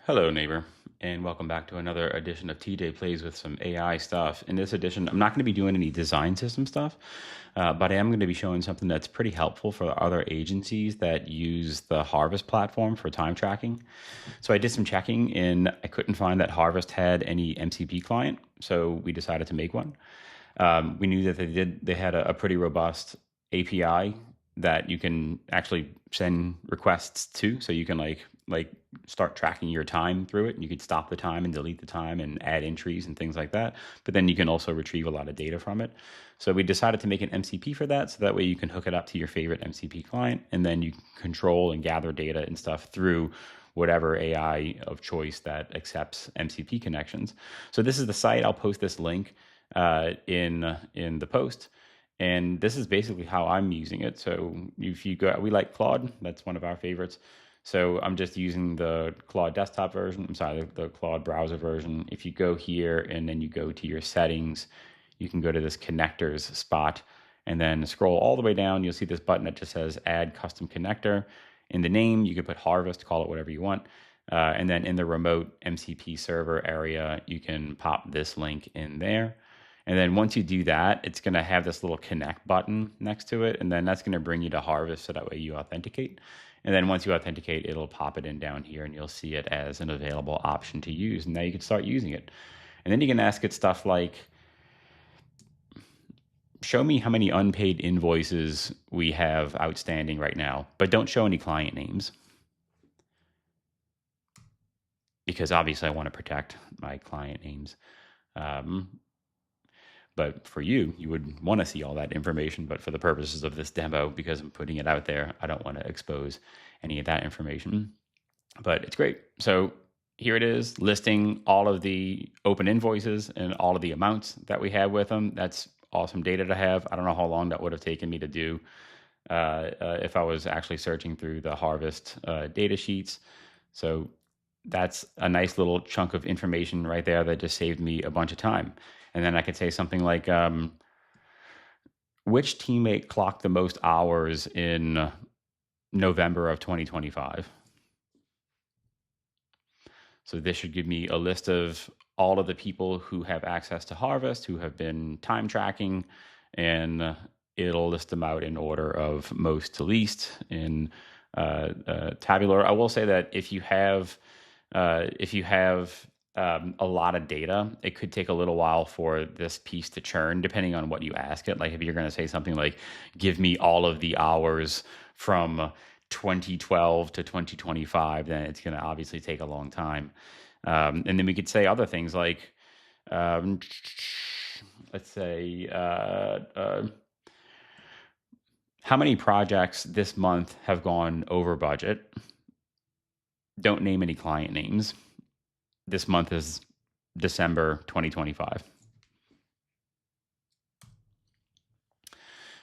Hello, neighbor, and welcome back to another edition of TJ Plays with some AI stuff. In this edition, I'm not going to be doing any design system stuff, but I am going to be showing something that's pretty helpful for other agencies that use the Harvest platform for time tracking. So I did some checking, and I couldn't find that Harvest had any MCP client, so we decided to make one. We knew that they had a pretty robust API that you can actually send requests to, so you can like start tracking your time through it. You could stop the time and delete the time and add entries and things like that. But then you can also retrieve a lot of data from it. So we decided to make an MCP for that, so that way you can hook it up to your favorite MCP client, and then you can control and gather data and stuff through whatever AI of choice that accepts MCP connections. So this is the site. I'll post this link in the post. And this is basically how I'm using it. So if you go, we like Claude. That's one of our favorites. So I'm just using the Claude desktop version. I'm sorry, the Claude browser version. If you go here and then you go to your settings, you can go to this connectors spot and then scroll all the way down. You'll see this button that just says add custom connector. In the name, you can put Harvest, call it whatever you want. And then in the remote MCP server area, you can pop this link in there. And then once you do that, it's going to have this little connect button next to it. And then that's going to bring you to Harvest, so that way you authenticate. And then once you authenticate, it'll pop it in down here and you'll see it as an available option to use. And now you can start using it. And then you can ask it stuff like, show me how many unpaid invoices we have outstanding right now, but don't show any client names, because obviously I want to protect my client names. But for you, you would want to see all that information. But for the purposes of this demo, because I'm putting it out there, I don't want to expose any of that information. But it's great. So here it is, listing all of the open invoices and all of the amounts that we have with them. That's awesome data to have. I don't know how long that would have taken me to do if I was actually searching through the Harvest data sheets. So that's a nice little chunk of information right there that just saved me a bunch of time. And then I could say something like, which teammate clocked the most hours in November of 2025? So this should give me a list of all of the people who have access to Harvest, who have been time tracking, and it'll list them out in order of most to least in tabular. I will say that if you have a lot of data, it could take a little while for this piece to churn, depending on what you ask it. Like if you're going to say something like, give me all of the hours from 2012 to 2025, then it's going to obviously take a long time. And then we could say other things like, let's say, how many projects this month have gone over budget? Don't name any client names. This month is December 2025.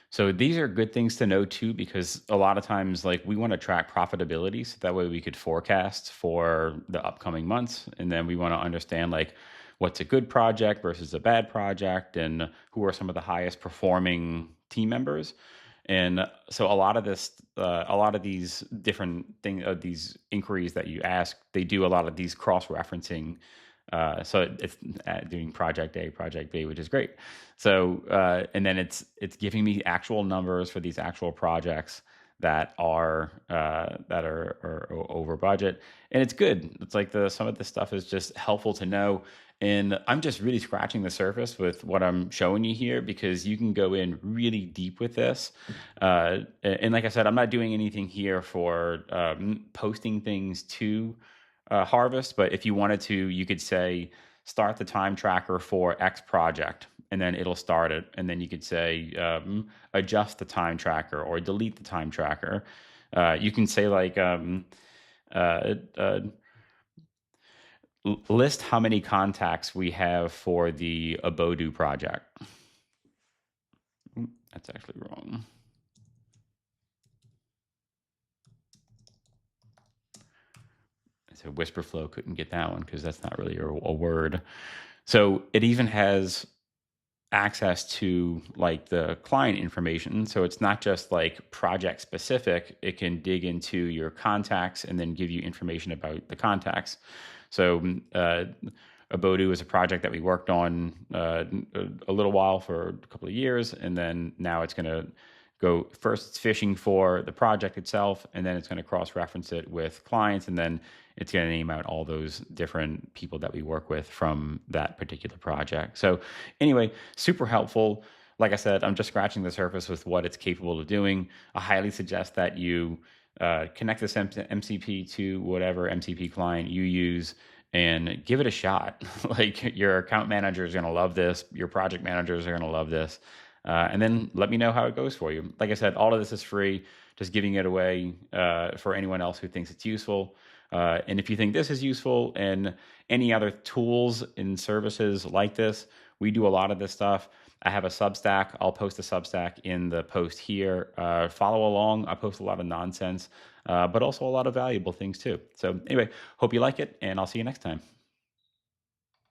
So these are good things to know too, because a lot of times, like, we want to track profitability, so that way we could forecast for the upcoming months, and then we want to understand like what's a good project versus a bad project, and who are some of the highest performing team members. And so a lot of these different things, these inquiries that you ask, they do a lot of these cross referencing. So it's doing project A, project B, which is great. So and then it's giving me actual numbers for these actual projects that are over budget, and it's good. It's like some of this stuff is just helpful to know. And I'm just really scratching the surface with what I'm showing you here, because you can go in really deep with this. And like I said, I'm not doing anything here for posting things to Harvest, but if you wanted to, you could say, start the time tracker for X project, and then it'll start it. And then you could say, adjust the time tracker or delete the time tracker. You can say like, uh, uh, list how many contacts we have for the Abodu project. That's actually wrong. So Whisperflow couldn't get that one because that's not really a word. So it even has access to like the client information. So it's not just like project specific. It can dig into your contacts and then give you information about the contacts. So Abodu is a project that we worked on a little while for a couple of years, and then now it's going to go first. It's fishing for the project itself, and then it's going to cross-reference it with clients, and then it's going to name out all those different people that we work with from that particular project. So anyway, super helpful. Like I said, I'm just scratching the surface with what it's capable of doing. I highly suggest that you connect this MCP to whatever MCP client you use and give it a shot. Like your account manager is going to love this. Your project managers are going to love this. And then let me know how it goes for you. Like I said, all of this is free, just giving it away for anyone else who thinks it's useful. And if you think this is useful and any other tools and services like this, we do a lot of this stuff. I have a Substack. I'll post a Substack in the post here. Follow along. I post a lot of nonsense, but also a lot of valuable things too. So anyway, hope you like it, and I'll see you next time.